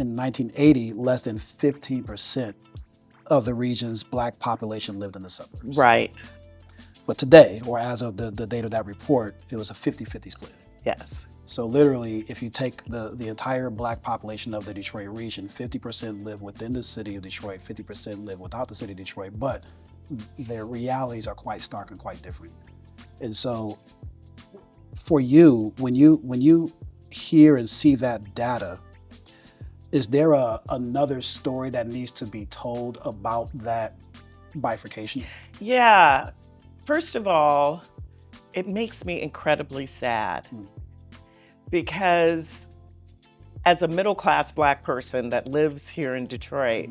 in 1980, less than 15% of the region's Black population lived in the suburbs. Right. But today, or as of the date of that report, it was a 50-50 split. Yes. So literally, if you take the entire Black population of the Detroit region, 50% live within the city of Detroit, 50% live without the city of Detroit, but their realities are quite stark and quite different. And so for you, when you hear and see that data, is there another story that needs to be told about that bifurcation? Yeah. First of all, it makes me incredibly sad because as a middle-class Black person that lives here in Detroit,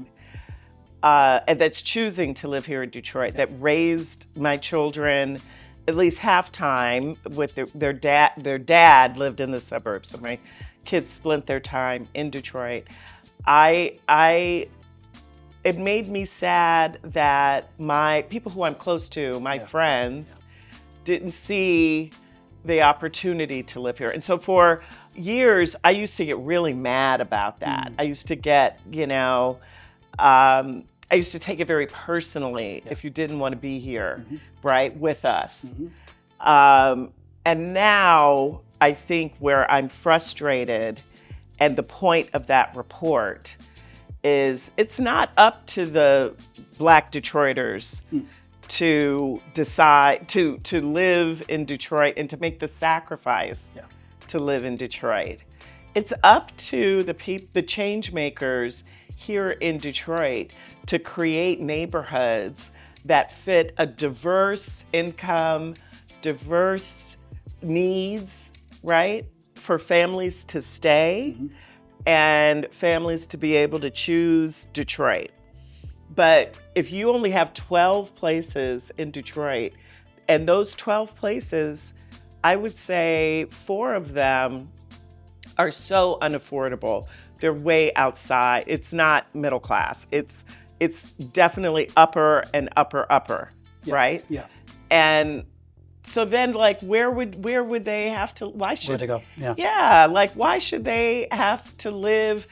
and that's choosing to live here in Detroit, that raised my children at least half time with their dad. Their dad lived in the suburbs, so my kids split their time in Detroit. It made me sad that my people who I'm close to, my friends, didn't see the opportunity to live here. And so for years, I used to get really mad about that. I used to get, I used to take it very personally if you didn't want to be here, right, with us. And now I think where I'm frustrated, and the point of that report is it's not up to the Black Detroiters to decide to live in Detroit and to make the sacrifice to live in Detroit. It's up to the change makers here in Detroit to create neighborhoods that fit a diverse income, diverse needs, right? For families to stay and families to be able to choose Detroit. But if you only have 12 places in Detroit, and those 12 places, I would say 4 of them are so unaffordable. They're way outside. It's not middle class. It's definitely upper and upper, right? Yeah. And so then, like, where would they have to? Why should Where'd they go? Yeah. Yeah, like, why should they have to live?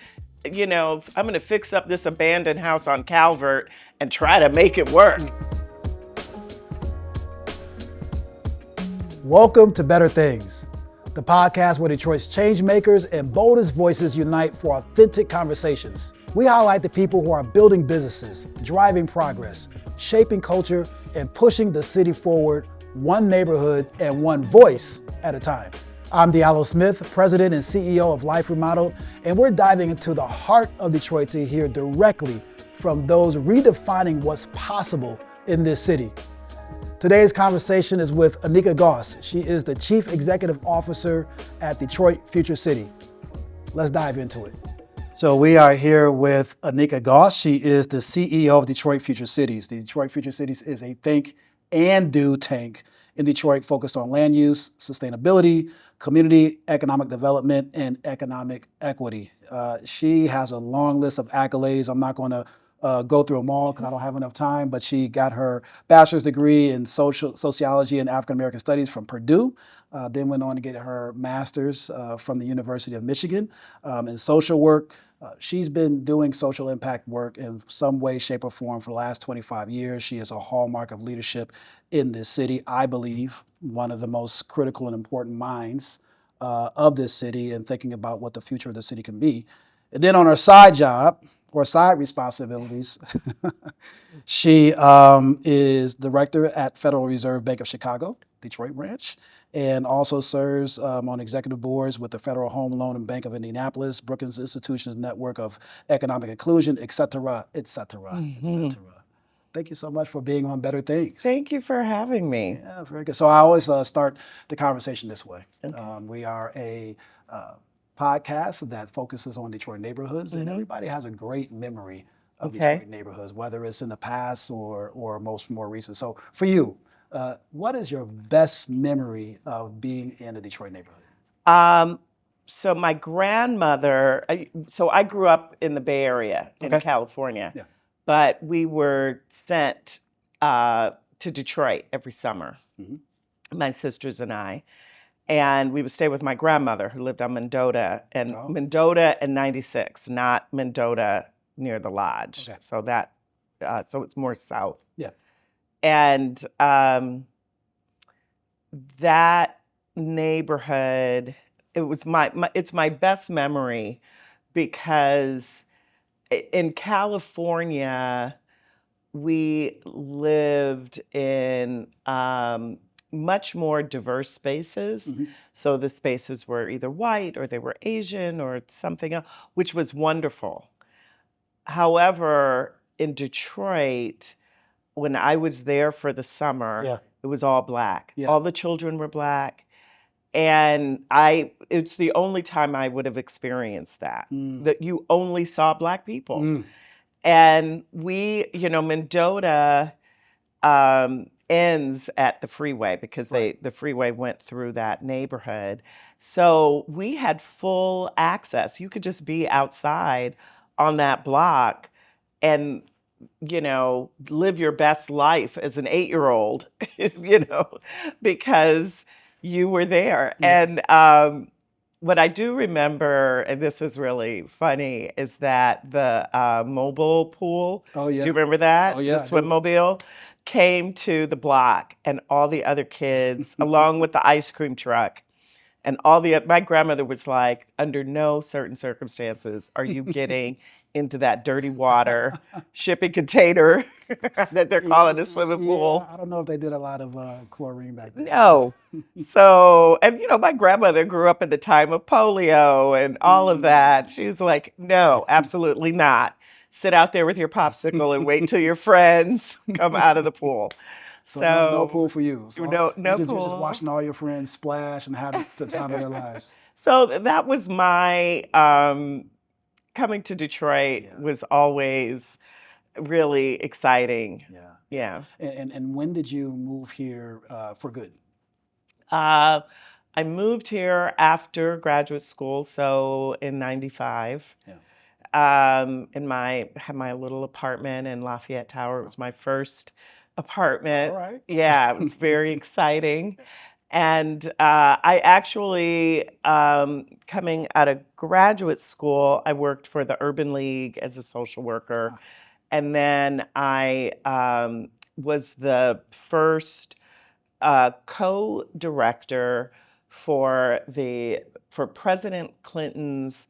I'm going to fix up this abandoned house on Calvert and try to make it work. Welcome to Better Things, the podcast where Detroit's change makers and boldest voices unite for authentic conversations. We highlight the people who are building businesses, driving progress, shaping culture, and pushing the city forward one neighborhood and one voice at a time. I'm Diallo Smith, President and CEO of Life Remodeled, and we're diving into the heart of Detroit to hear directly from those redefining what's possible in this city. Today's conversation is with Anika Goss. She is the Chief Executive Officer at Detroit Future City. Let's dive into it. So we are here with Anika Goss. She is the CEO of Detroit Future Cities. The Detroit Future Cities is a think and do tank in Detroit focused on land use, sustainability, community economic development, and economic equity. She has a long list of accolades. I'm not going to go through them all because I don't have enough time, but she got her bachelor's degree in sociology and African American studies from Purdue, then went on to get her master's from the University of Michigan in social work. She's been doing social impact work in some way, shape, or form for the last 25 years. She is a hallmark of leadership in this city. I believe one of the most critical and important minds of this city and thinking about what the future of the city can be. And then on her side job, or side responsibilities, she is director at Federal Reserve Bank of Chicago, Detroit branch, and also serves on executive boards with the Federal Home Loan and Bank of Indianapolis, Brookings Institutions Network of Economic Inclusion, et cetera, et cetera, et cetera. Thank you so much for being on Better Things. Thank you for having me. Yeah, very good. So I always start the conversation this way. Okay. We are a podcast that focuses on Detroit neighborhoods, and everybody has a great memory of Detroit neighborhoods, whether it's in the past or more recent. So for you, what is your best memory of being in a Detroit neighborhood? So my grandmother, I grew up in the Bay Area in California, but we were sent to Detroit every summer, my sisters and I. And we would stay with my grandmother who lived on Mendota, and Oh. Mendota and 96, not Mendota near the lodge. Okay. So that, so it's more south. Yeah. And that neighborhood, it was it's my best memory because in California, we lived in much more diverse spaces. Mm-hmm. So the spaces were either white or they were Asian or something else, which was wonderful. However, in Detroit, when I was there for the summer, Yeah. it was all black. Yeah. All the children were black. And it's the only time I would have experienced that you only saw black people. And Mendota ends at the freeway because Right. the freeway went through that neighborhood. So we had full access. You could just be outside on that block and live your best life as an 8-year-old, because you were there. Yeah. And what I do remember, and this was really funny, is that the mobile pool, Oh do yeah. you remember that? Oh yeah. The I do. swimmobile came to the block, and all the other kids, along with the ice cream truck, and my grandmother was like, under no certain circumstances are you getting into that dirty water shipping container that they're calling a swimming Yeah, pool. I don't know if they did a lot of chlorine back then. No. So, and my grandmother grew up in the time of polio and all of that. She was like, no, absolutely not. Sit out there with your popsicle and wait till your friends come out of the pool. So no So, pool for you. So no you're just pool. watching all your friends splash and have the time of their lives. So that was my coming to Detroit Yeah. was always really exciting. Yeah. Yeah. And when did you move here for good? I moved here after graduate school, so in '95. Yeah. Had my little apartment in Lafayette Tower. It was my first apartment. All right. Yeah, it was very exciting. And I actually, coming out of graduate school, I worked for the Urban League as a social worker. And then I was the first co-director for President Clinton's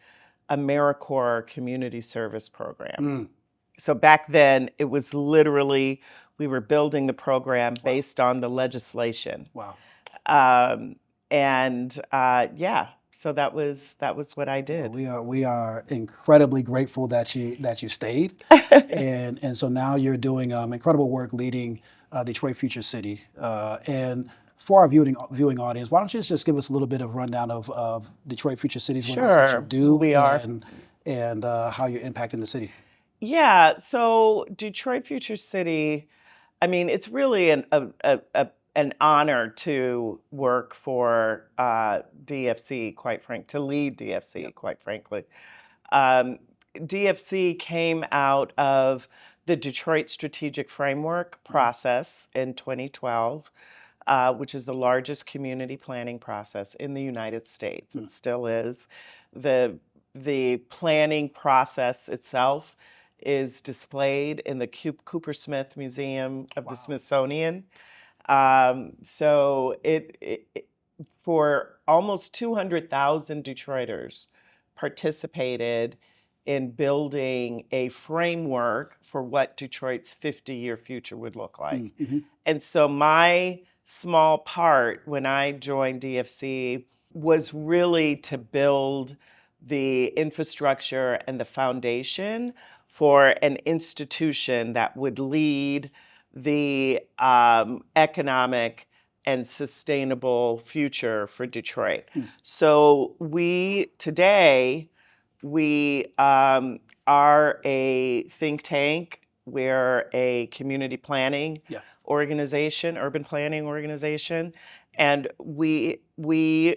AmeriCorps Community Service Program. So back then, it was literally we were building the program based on the legislation. Wow. Yeah, so that was what I did. Well, we are incredibly grateful that you stayed, and so now you're doing incredible work leading Detroit Future City. And for our viewing audience, why don't you just give us a little bit of rundown of Detroit Future Cities, what it is that you Sure, do, who we are. and how you're impacting the city. Yeah, so Detroit Future City, I mean, it's really an honor to work for DFC, to lead DFC, Yep. quite frankly. Um, DFC came out of the Detroit Strategic Framework process in 2012, which is the largest community planning process in the United States. It still is. The planning process itself is displayed in the Cooper Smith Museum of the Smithsonian. So for almost 200,000 Detroiters participated in building a framework for what Detroit's 50-year future would look like. And so my small part when I joined DFC was really to build the infrastructure and the foundation for an institution that would lead the economic and sustainable future for Detroit. So today, we are a think tank. We're a community planning organization, urban planning organization, and we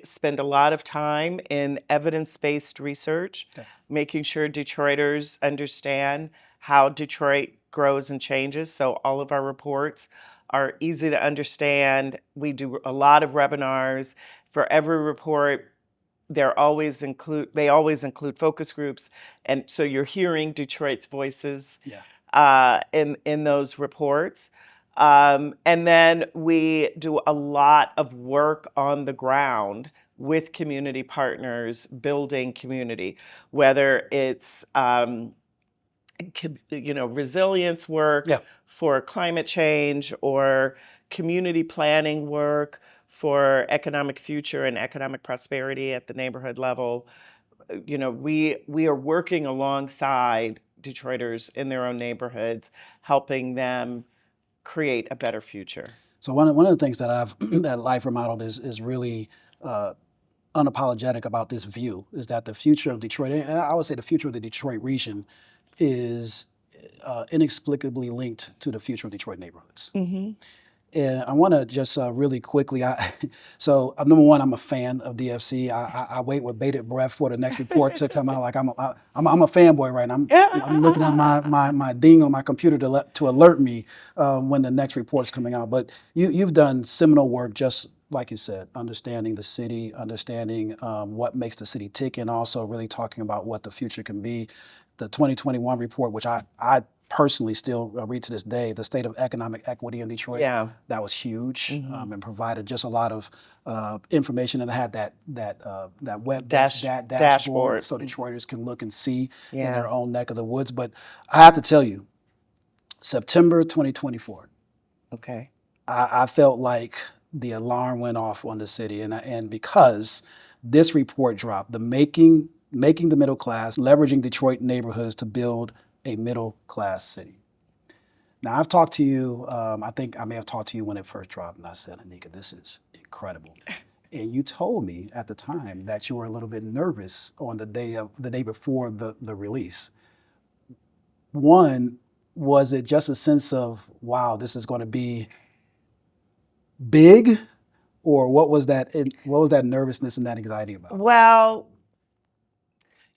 spend a lot of time in evidence-based research, making sure Detroiters understand how Detroit grows and changes. So all of our reports are easy to understand. We do a lot of webinars For every report, they always include focus groups, and so you're hearing Detroit's voices in those reports. And then we do a lot of work on the ground with community partners, building community, whether it's resilience work for climate change or community planning work for economic future and economic prosperity at the neighborhood level. We are working alongside Detroiters in their own neighborhoods, helping them create a better future. So one of the things that I've that Life Remodeled is really unapologetic about this view is that the future of Detroit, and I would say the future of the Detroit region, is inexplicably linked to the future of Detroit neighborhoods. Mm-hmm. And I want to just really quickly, so number one, I'm a fan of DFC. I wait with bated breath for the next report to come out. Like I'm a fanboy right now. I'm looking at my ding on my computer to alert me when the next report's coming out. But you've done seminal work, just like you said, understanding the city, understanding what makes the city tick, and also really talking about what the future can be. The 2021 report, which I personally still read to this day, the state of economic equity in Detroit. Yeah. That was huge, Mm-hmm. and provided just a lot of information, and had that web dashboard dashboard so Detroiters can look and see in Yeah. their own neck of the woods. But I have to tell you, September 2024, Okay. I felt like the alarm went off on the city, and because this report dropped, the making the middle class, leveraging Detroit neighborhoods to build a middle class city. Now, I've talked to you, I think I may have talked to you when it first dropped, and I said, Anika, this is incredible. And you told me at the time that you were a little bit nervous on the day before the release. One, was it just a sense of, wow, this is going to be big? Or what was that nervousness and that anxiety about? Well,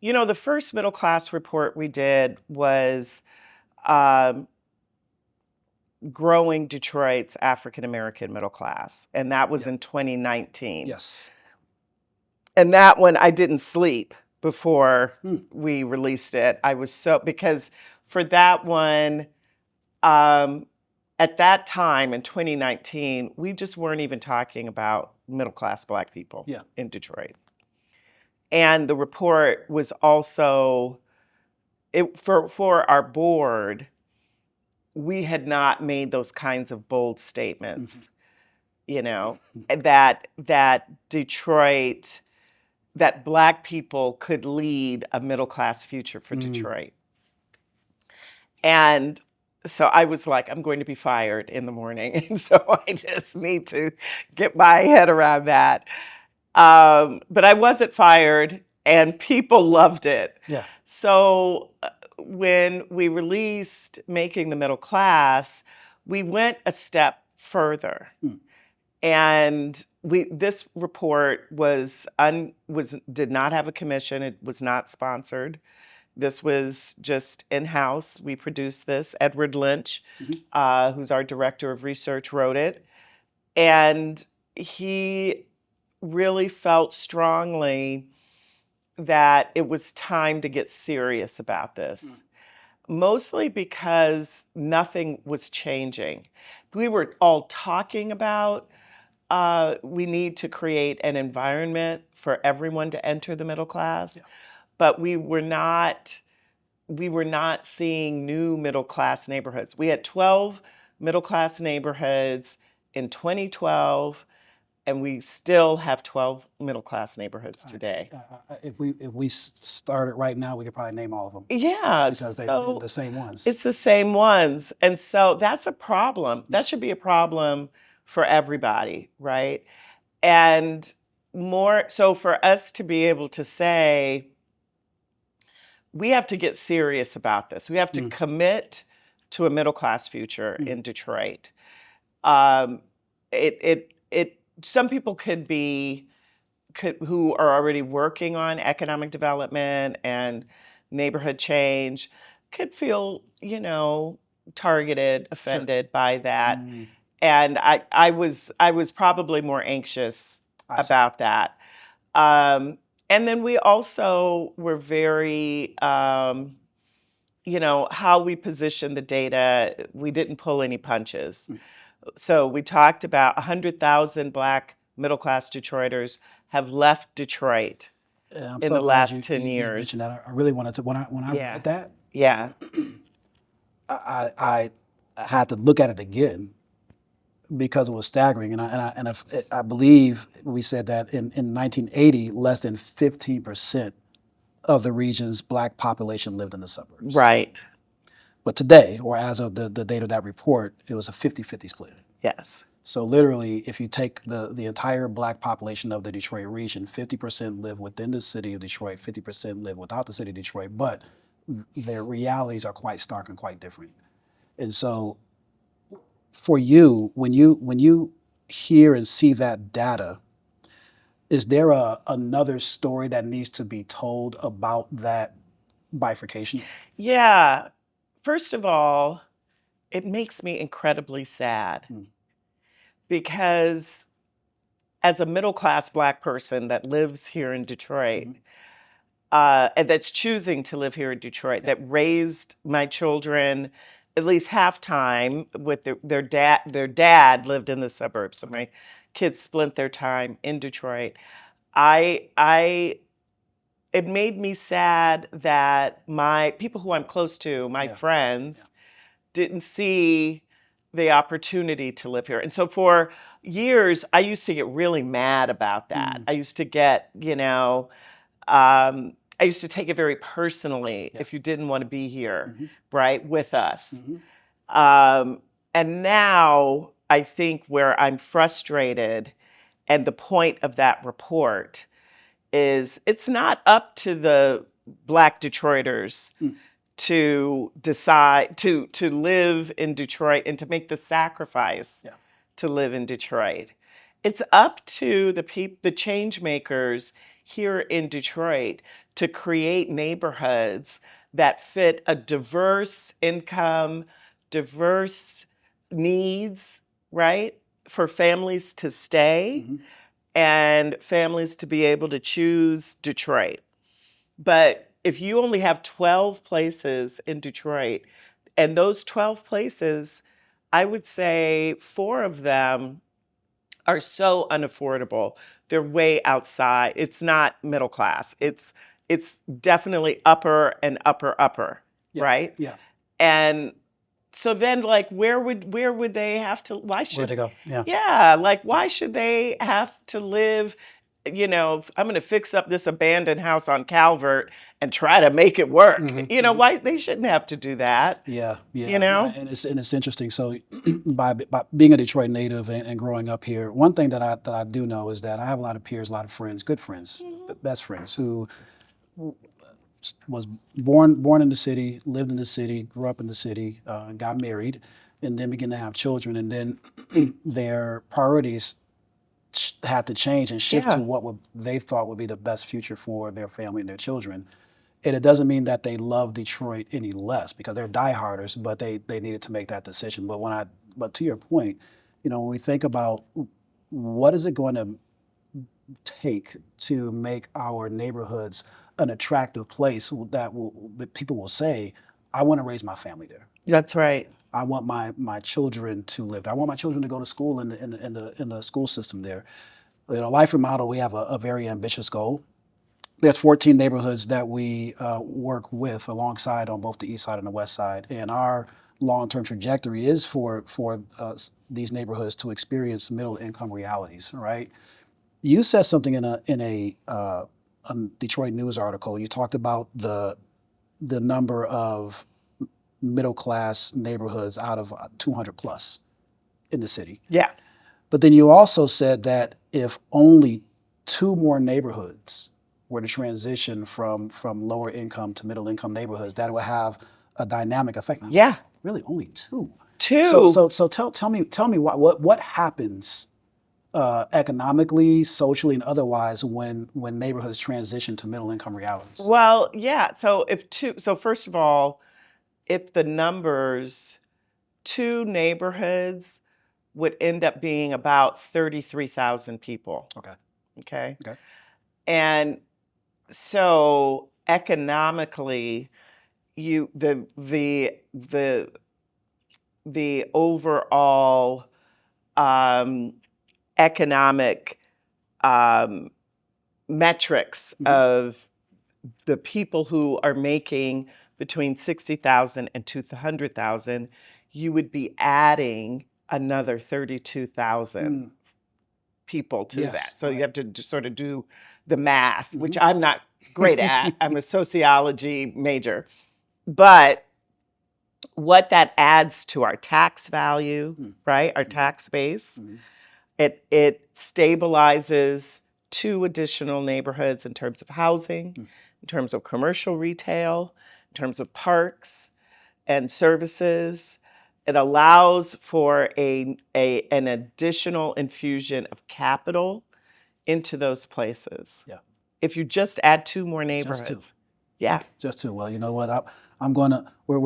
the first middle class report we did was growing Detroit's African American middle class, and that was in 2019. Yes. And that one, I didn't sleep before we released it. I was because for that one, at that time in 2019, we just weren't even talking about middle class Black people in Detroit. And the report was also, for our board, we had not made those kinds of bold statements, that Detroit, that Black people could lead a middle class future for Detroit. And so I was like, I'm going to be fired in the morning. And so I just need to get my head around that. But I wasn't fired, and people loved it. Yeah. So when we released Making the Middle Class, we went a step further. And this report did not have a commission. It was not sponsored. This was just in-house. We produced this. Edward Lynch, who's our director of research, wrote it. And he really felt strongly that it was time to get serious about this. Mostly because nothing was changing. We were all talking about we need to create an environment for everyone to enter the middle class, but we were not seeing new middle class neighborhoods. We had 12 middle class neighborhoods in 2012, and we still have 12 middle class neighborhoods today. If we started right now, we could probably name all of them. Yeah, because they're the same ones. It's the same ones, and so that's a problem. That should be a problem for everybody, right? And so for us to be able to say, we have to get serious about this. We have to commit to a middle class future in Detroit. Some people who are already working on economic development and neighborhood change could feel, targeted, offended by that. And I was probably more anxious about that. And then we also were very, how we positioned the data, we didn't pull any punches. So we talked about 100,000 Black middle-class Detroiters have left Detroit I'm in so the glad last you 10 mentioned years. that. I really wanted to when I Yeah. read that, Yeah. I had to look at it again because it was staggering. I believe we said that in 1980, less than 15% of the region's Black population lived in the suburbs. Right. But today, or as of the date of that report, it was a 50-50 split. Yes. So literally, if you take the entire Black population of the Detroit region, 50% live within the city of Detroit, 50% live without the city of Detroit, but their realities are quite stark and quite different. And so for you, when you hear and see that data, is there another story that needs to be told about that bifurcation? Yeah. First of all, it makes me incredibly sad Mm. because as a middle-class Black person that lives here in Detroit, Mhm. and that's choosing to live here in Detroit, Yeah. that raised my children at least half time with their dad. Their dad lived in the suburbs, so Okay. my kids split their time in Detroit. I it made me sad that my people who I'm close to, my Yeah. friends, Yeah. didn't see the opportunity to live here. And so for years, I used to get really mad about that. Mm. I used to get, I used to take it very personally Yeah. if you didn't want to be here, Mhm. right, with us. Mhm. Um, and now I think where I'm frustrated, and the point of that report is it's not up to the Black Detroiters Mm. to decide to live in Detroit and to make the sacrifice Yeah. to live in Detroit. It's up to the change makers here in Detroit to create neighborhoods that fit a diverse income, diverse needs, right? For families to stay Mhm. and families to be able to choose Detroit. But if you only have 12 places in Detroit, and those 12 places, I would say 4 of them are so unaffordable. They're way outside. It's not middle class. It's definitely upper and upper, Yeah. right? Yeah. And so then like where would they have to why Where'd should they go? Yeah. yeah, like Yeah. why should they have to live, I'm going to fix up this abandoned house on Calvert and try to make it work. Mhm. Mhm. Why they shouldn't have to do that, Yeah. you Yeah. No, know? and it's interesting. So by being a Detroit native and growing up here, one thing that I do know is that I have a lot of peers, a lot of friends, good friends, Mhm. best friends who was born in the city, lived in the city, grew up in the city, got married, and then began to have children, and then their priorities had to change and shift to Yeah. what they thought would be the best future for their family and their children. And it doesn't mean that they love Detroit any less because they're dieharders, but they needed to make that decision. But to your point, when we think about what is it going to take to make our neighborhoods an attractive place that people will say, I want to raise my family there. That's right. I want my children to live there. I want my children to go to school in the school system there. Life Remodel, we have a very ambitious goal. There's 14 neighborhoods that we work with alongside on both the east side and the west side, and our long-term trajectory is for these neighborhoods to experience middle income realities. Right? You said something in a Detroit News article. You talked about the number of middle class neighborhoods out of 200 plus in the city. Yeah. But then you also said that if only two more neighborhoods were to transition from lower income to middle income neighborhoods, that would have a dynamic effect. And I was like, Yeah. really, only two? So Two. so so tell me what happens economically, socially, and otherwise when neighborhoods transition to middle income realities. Well, yeah. So first of all, if the numbers, two neighborhoods would end up being about 33,000 people. Okay. Okay. Okay. And so economically, you the overall um, economic um, metrics Mhm. of the people who are making between 60,000 and 200,000, you would be adding another 32,000 Mm. people to Yes. that. So you Right. have to sort of do the math, which Mhm. I'm not great at. I'm a sociology major. But what that adds to our tax value, Mm. right? Our Mhm. tax base, Mhm. it stabilizes two additional neighborhoods in terms of housing, Mm. in terms of commercial retail, in terms of parks and services. It allows for an additional infusion of capital into those places. Yeah. If you just add two more Just two. neighborhoods. Yeah. Just two. Well, you know what? I'm gonna we're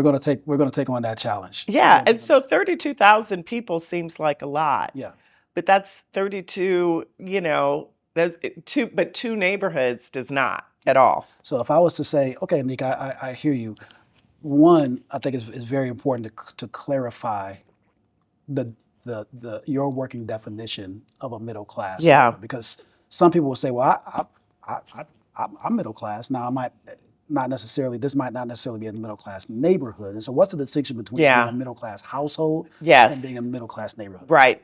gonna take on that challenge. We're Yeah. gonna And take on that so challenge. 32,000 people seems like a lot. Yeah. But that's 32, two neighborhoods does not Yeah. at all. So if I was to say, okay, Nick, I hear you. One, I think is very important to clarify the your working definition of a middle class Yeah. neighborhood, because some people will say, well, I'm middle class. Now I might not necessarily, this might not necessarily be a middle class neighborhood. And so what's the distinction between being a Yeah. middle class household and Yes. being a middle class neighborhood? Right.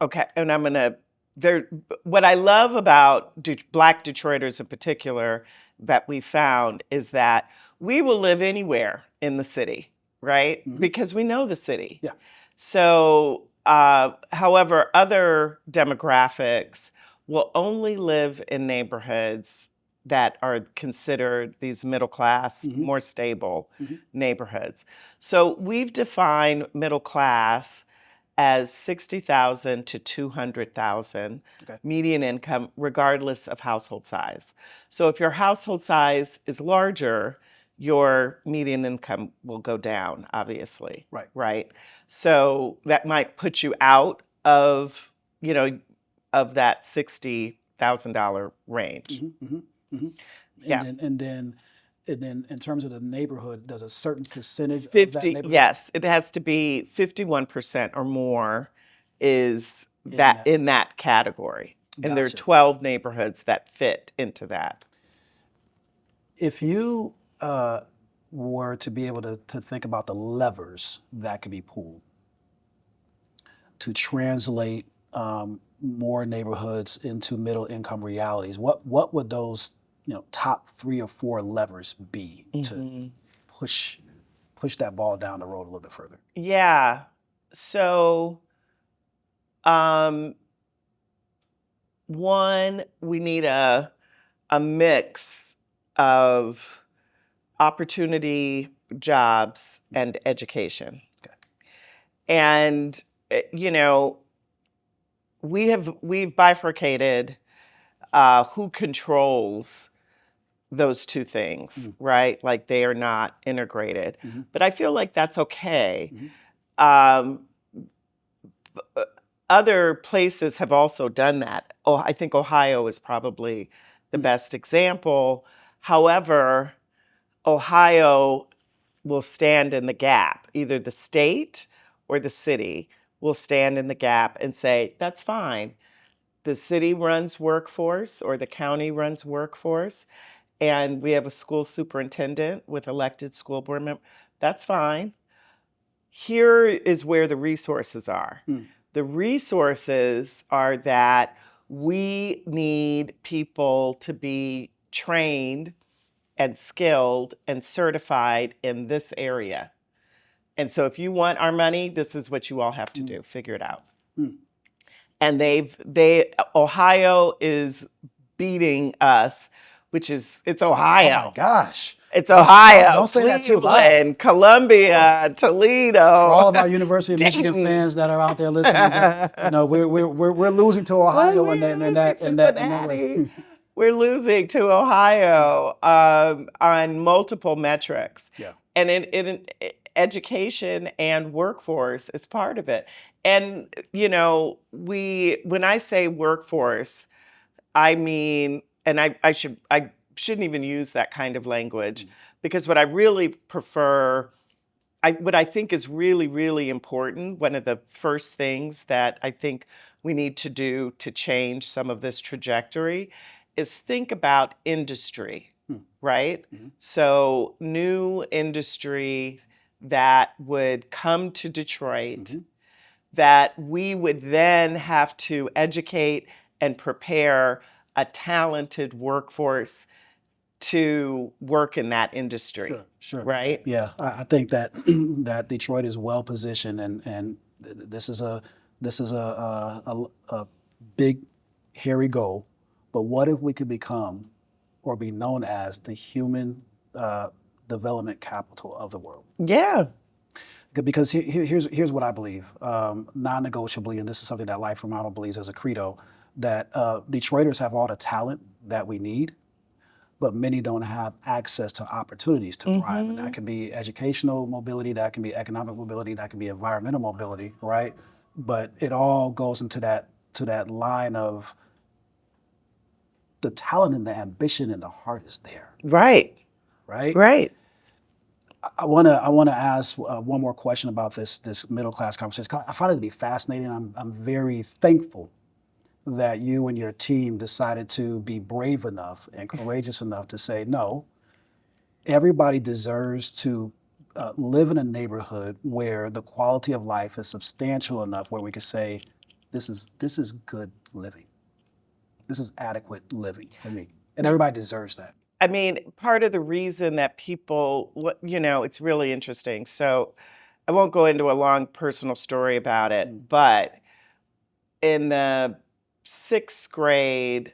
Okay. And I'm going to, there, what I love about Black Detroiters in particular that we found is that we will live anywhere in the city, right? Hmm. Because we know the city. Yeah. So, however, other demographics will only live in neighborhoods that are considered these middle class, Hmm. more stable Hmm. neighborhoods. So we've defined middle class as 60,000 to 200,000 Okay. median income, regardless of household size. So if your household size is larger, your median income will go down, obviously. Right. Right. So that might put you out of, you know, of that $60,000 range. Hmm. Hmm. Hmm. And Yeah. then in terms of the neighborhood, does a certain percentage of that 50, neighborhood yes, it has to be 51% or more is in that that? in that category. And there are Gotcha. 12 neighborhoods that fit into that. If you were to be able to think about the levers that could be pulled to translate more neighborhoods into middle income realities, what would those top three or four levers be to Hmm. push push that ball down the road a little bit further? Yeah. So, um, one, we need a mix of opportunity, jobs, and education. Okay. And, you know, we've bifurcated who controls those two things, Mm. right? Like they are not integrated. Hmm. But I feel like that's okay. Hmm. Um, uh, Other places have also done that. Oh, I think Ohio is probably the Mm. best example. However, Ohio will stand in the gap. Either the state or the city will stand in the gap and say, that's fine. The city runs workforce or the county runs workforce, and we have a school superintendent with elected school board members. That's fine. Here is where the resources are. Mm. The resources are that we need people to be trained and skilled and certified in this area. And so if you want our money, this is what you all have to Mm. do. Figure it out. Mm. And Ohio is beating us, which is it's Oh my Ohio. gosh. It's Don't Ohio, don't say that too loud. Cleveland, Oh. Columbia, For Toledo, all of our University of Michigan Dayton. fans that are out there listening, that we're losing to Well, Ohio we in losing that way. Cincinnati. We're losing to Ohio on multiple metrics. Yeah. And in education and workforce is part of it. And, when I say workforce, I mean, and I shouldn't even use that kind of language because what I really prefer, what I think is really, really important, one of the first things that I think we need to do to change some of this trajectory is think about industry, right? So, new industry that would come to Detroit that we would then have to educate and prepare a talented workforce to work in that industry. Sure. Right? Yeah, I think that that Detroit is well positioned, and this is a big, hairy goal. But what if we could become, or be known as, the human development capital of the world? Yeah. Because here's what I believe, non-negotiably, and this is something that Life Remodel believes as a credo, that Detroiters have all the talent that we need, but many don't have access to opportunities to thrive. And that can be educational mobility, that can be economic mobility, that can be environmental mobility, right? But it all goes into that line of the talent and the ambition and the heart is there, Right. right? Right. I wanna ask one more question about this middle class conversation. 'Cause I find it to be fascinating. I'm very thankful that you and your team decided to be brave enough and courageous enough to say, no, everybody deserves to live in a neighborhood where the quality of life is substantial enough where we could say, this is good living. This is adequate living for me. And everybody deserves that. I mean, part of the reason that people, it's really interesting. So I won't go into a long personal story about it, but in the sixth grade,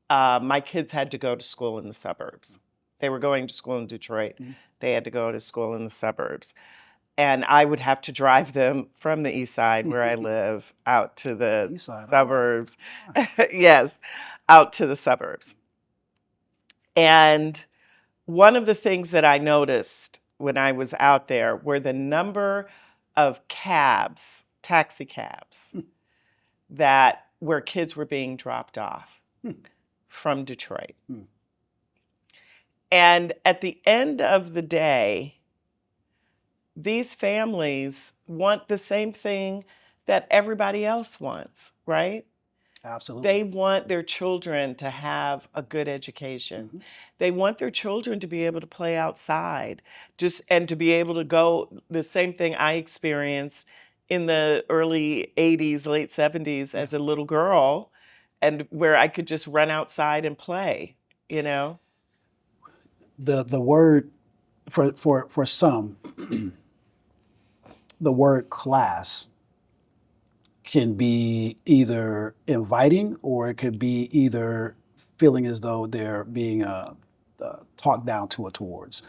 my kids had to go to school in the suburbs. They were going to school in Detroit. They had to go to school in the suburbs. And I would have to drive them from the east side where I live out to the East side, suburbs. Yes, out to the suburbs. And one of the things that I noticed when I was out there were the number of cabs, taxi cabs, that where kids were being dropped off from Detroit. And at the end of the day, these families want the same thing that everybody else wants, right? Absolutely. They want their children to have a good education. They want their children to be able to play outside, and to be able to go the same thing I experienced in the early 80s, late 70s as a little girl, and where I could just run outside and play, you know? The word for some, the word class can be either inviting or it could be either feeling as though they're being talked down to or towards.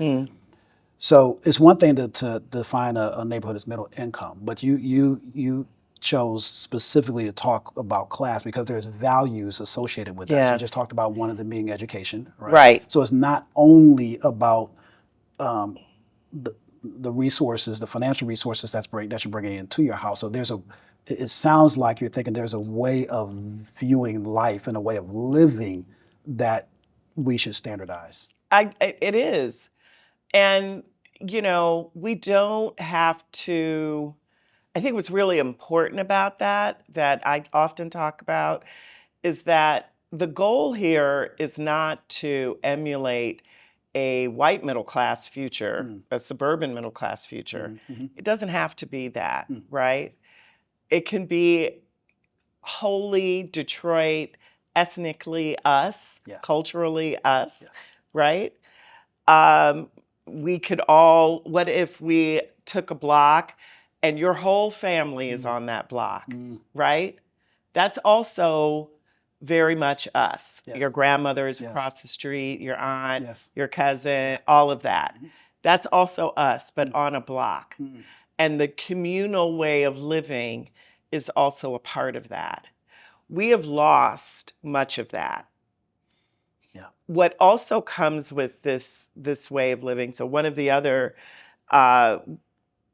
So it's one thing to define a neighborhood as middle income, but you chose specifically to talk about class because there's values associated with that. So you just Yes. talked about one of them being education, right? Right. So it's not only about the resources, the financial resources that you're bringing into your house. So it sounds like you're thinking there's a way of viewing life and a way of living that we should standardize. It is. And, we don't have to. I think what's really important about that I often talk about, is that the goal here is not to emulate a white middle class future, a suburban middle class future. It doesn't have to be that, right? It can be wholly Detroit, ethnically us, Yeah. culturally us, right? Um, we could all, what if we took a block and your whole family is on that block, right? That's also very much us. Yes. Your grandmother is Yes. across the street, your aunt, Yes. your cousin, all of that. That's also us, but on a block. And the communal way of living is also a part of that. We have lost much of that. What also comes with this way of living, so one of the other, uh,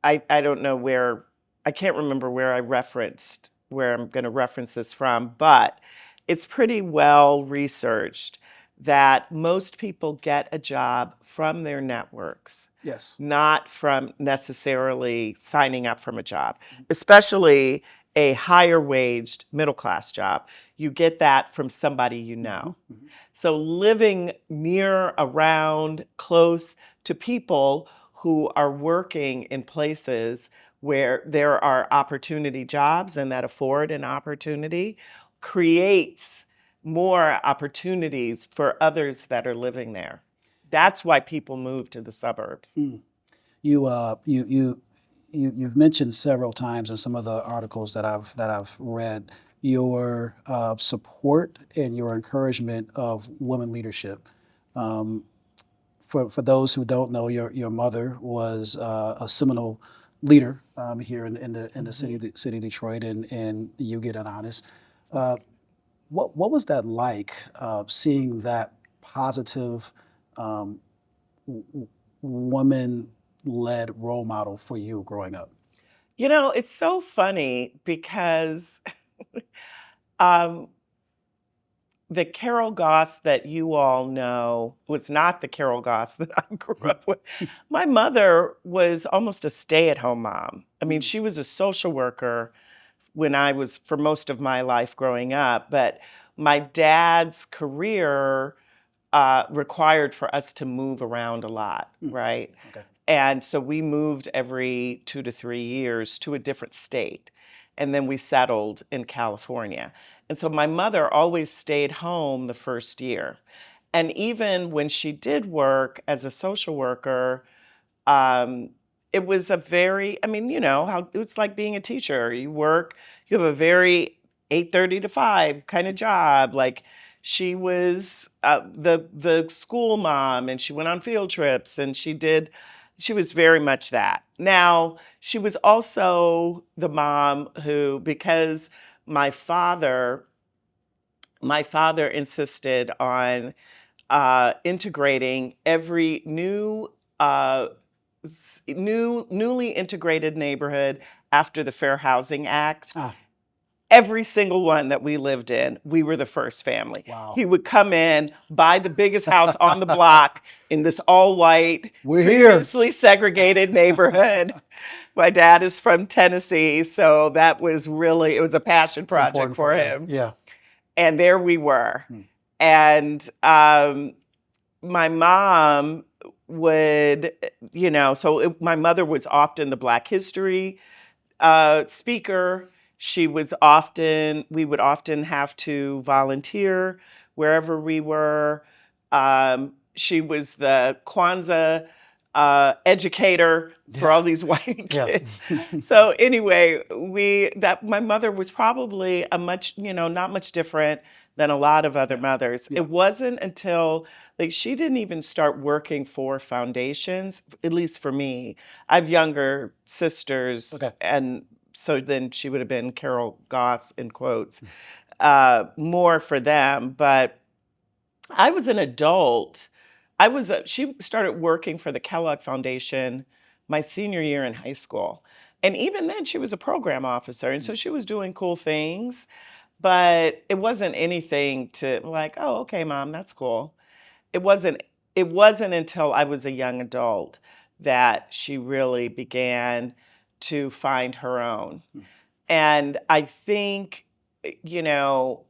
I don't know where, I can't remember where where I'm going to reference this from, but it's pretty well researched that most people get a job from their networks, Yes. not from necessarily signing up from a job, especially a higher waged middle class job. You get that from somebody you know. So living near, around, close to people who are working in places where there are opportunity jobs and that afford an opportunity creates more opportunities for others that are living there. That's why people move to the suburbs. You've mentioned several times in some of the articles that I've read your support and your encouragement of women leadership. Um, for those who don't know, your mother was a seminal leader here in the city of Detroit, and you get it honest. Uh, what was that like, seeing that positive um, woman-led role model for you growing up? You know, it's so funny because um, the Carol Goss that you all know was not the Carol Goss that I grew up with. My mother was almost a stay-at-home mom. I mean, she was a social worker when I was, for most of my life growing up, but my dad's career required for us to move around a lot, right? Okay. And so we moved every 2 to 3 years to a different state. And then we settled in California. And so my mother always stayed home the first year. And even when she did work as a social worker, um, it was a very, I mean, you know, how it was like being a teacher. You work, you have a very 8:30 to 5 kind of job. Like she was the school mom and she went on field trips and she was very much that. Now, she was also the mom who, because my father, my father insisted on integrating every uh, newly integrated neighborhood after the Fair Housing Act. Ah, Every single one that we lived in, we were the first family. wow. He would come in, buy the biggest house on the block in this all white, We're here. previously segregated neighborhood. My dad is from Tennessee, so that was really, it was a passion It's project important for you. him. Yeah. And there we were. And my mom would, you know, so my mother was often the Black History speaker. We would often have to volunteer wherever we were. She was the Kwanzaa educator for all these white Yeah. kids. So anyway, my mother was probably a much, you know, not much different than a lot of other mothers. Yeah. It wasn't until like she didn't even start working for foundations, at least for me. I have younger sisters, Okay. and so then she would have been Carol Goss in quotes, more for them. But I was an adult. She started working for the Kellogg Foundation my senior year in high school. And even then, she was a program officer. And so she was doing cool things, but it wasn't anything to like, oh, okay, mom, that's cool. It wasn't, it wasn't until I was a young adult that she really began to find her own. And I think, you know,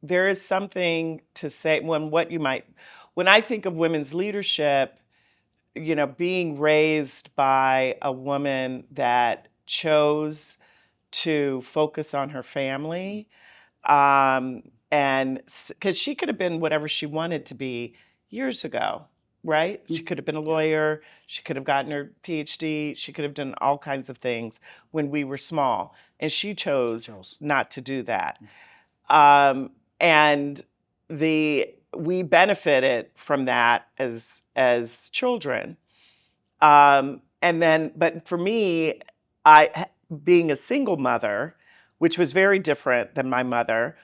there is something to say when I think of women's leadership, you know, being raised by a woman that chose to focus on her family, um, and because she could have been whatever she wanted to be years ago, right? She could have been a lawyer, she could have gotten her PhD, she could have done all kinds of things when we were small, and she chose not to do that. And we benefited from that as children. And then, but for me, being a single mother, which was very different than my mother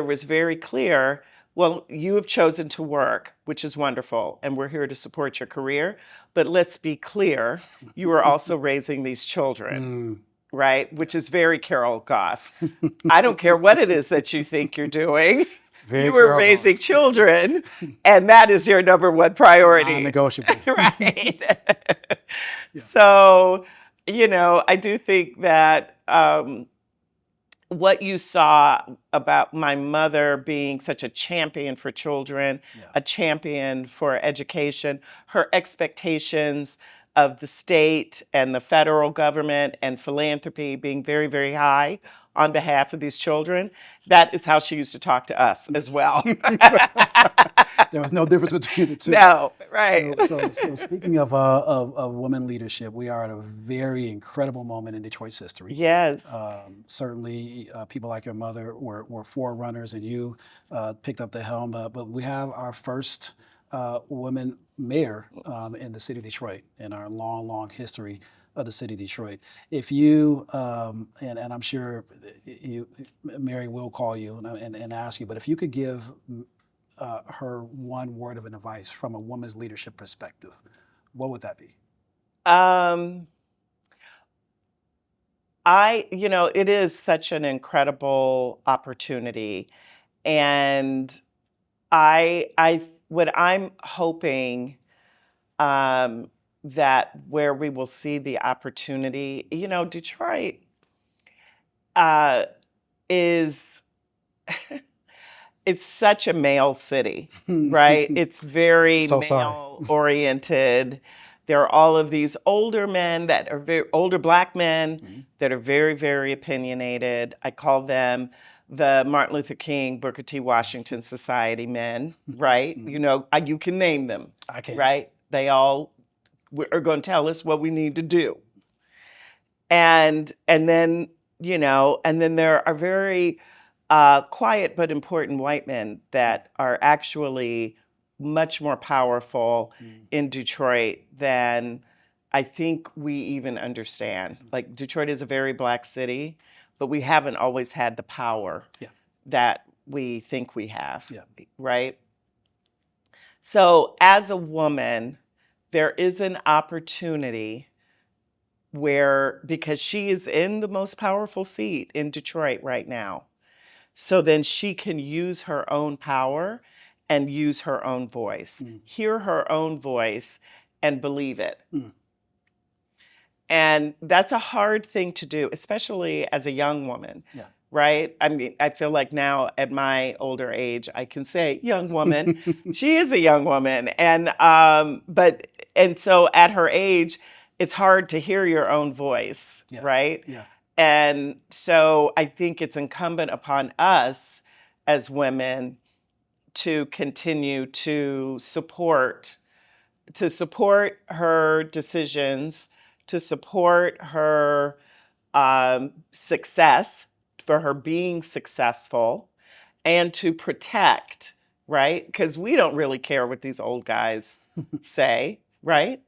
was very clear. Well, you have chosen to work, which is wonderful, and we're here to support your career. But let's be clear, you are also raising these children, right? Which is very Carol Goss. I don't care what it is that you think you're doing. Very You are Carol raising Goss. children, and that is your number one priority. Non-negotiable. Right. So, I do think that what you saw about my mother being such a champion for children, a champion for education, her expectations of the state and the federal government and philanthropy being very, very high on behalf of these children, that is how she used to talk to us as well. There was no difference between the two. No, right. So speaking of women leadership, we are at a very incredible moment in Detroit's history. Yes. Certainly, people like your mother were forerunners, and you picked up the helm. But we have our first woman mayor in the city of Detroit in our long, long history of the city of Detroit. If you and I'm sure Mary will call you and ask you, but if you could give her one word of advice from a woman's leadership perspective, what would that be? Um, it is such an incredible opportunity. And what I'm hoping that where we will see the opportunity, Detroit uh, is it's such a male city, right? It's very So sorry. male oriented. There are all of these older men that are older black men that are very, very opinionated. I call them the Martin Luther King, Booker T. Washington Society men, right? You can name them, I can. right? They all are going to tell us what we need to do. And then there are very quiet but important white men that are actually much more powerful in Detroit than I think we even understand. Like, Detroit is a very black city, but we haven't always had the power that we think we have, right? So as a woman, there is an opportunity where, because she is in the most powerful seat in Detroit right now, so then she can use her own power and use her own voice, hear her own voice and believe it. And that's a hard thing to do, especially as a young woman. Right? I mean, I feel like now at my older age, I can say young woman. She is a young woman. And so at her age, it's hard to hear your own voice, right? And so I think it's incumbent upon us as women to continue to support her decisions, to support her success, for her being successful, and to protect, right? Because we don't really care what these old guys say, right?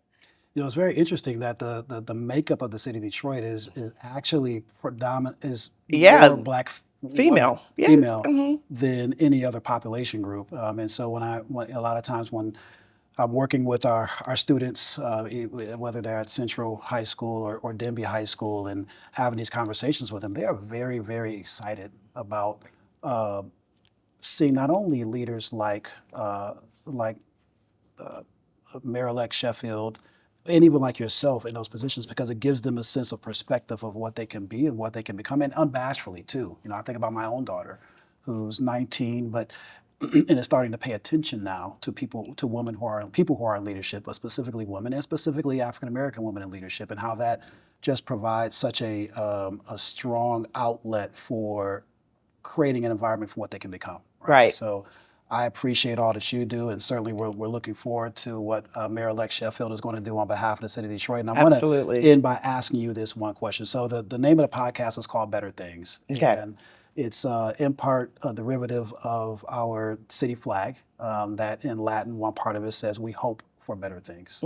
It's very interesting that the makeup of the city of Detroit is actually predominant is more black female, female than any other population group. And so when a lot of times when I'm working with our students, whether they're at Central High School or Denby High School, and having these conversations with them, they are very, very excited about seeing not only leaders like Mayor-elect Sheffield, and even like yourself in those positions, because it gives them a sense of perspective of what they can be and what they can become, and unbashedly too. I think about my own daughter, who's 19, but and is starting to pay attention now to people who are in leadership, but specifically women, and specifically African American women in leadership, and how that just provides such a strong outlet for creating an environment for what they can become. Right. So I appreciate all that you do, and certainly we're looking forward to what Mayor-elect Sheffield is going to do on behalf of the city of Detroit. And I want to end by asking you this one question. So the name of the podcast is called Better Things. Okay. And it's in part a derivative of our city flag, that in Latin, one part of it says, "We hope for better things."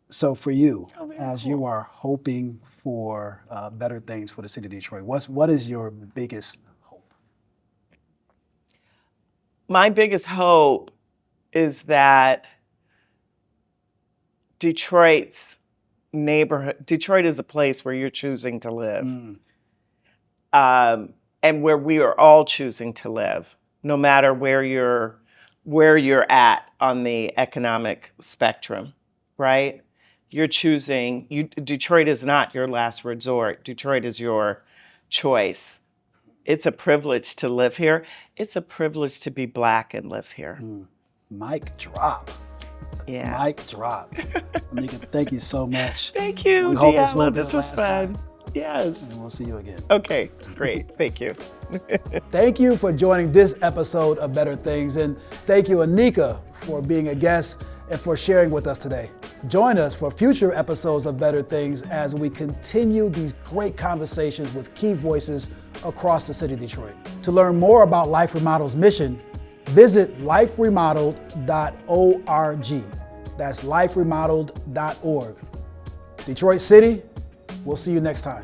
So for you, as you are hoping for better things for the city of Detroit, what is your biggest hope? My biggest hope is that Detroit's neighborhood, Detroit is a place where you're choosing to live, and where we are all choosing to live, no matter where you're at on the economic spectrum, right? You're choosing. Detroit is not your last resort. Detroit is your choice. It's a privilege to live here. It's a privilege to be Black and live here. Mic drop. Yeah. Mic drop. Anika, thank you so much. Thank you, We hope this Diallo. won't be This the was last fun. time. Yes. And we'll see you again. Okay, great. Thank you. Thank you for joining this episode of Better Things, and thank you, Anika, for being a guest and for sharing with us today. Join us for future episodes of Better Things as we continue these great conversations with key voices across the city of Detroit. To learn more about Life Remodel's mission, visit liferemodeled.org. That's liferemodeled.org. Detroit City, we'll see you next time.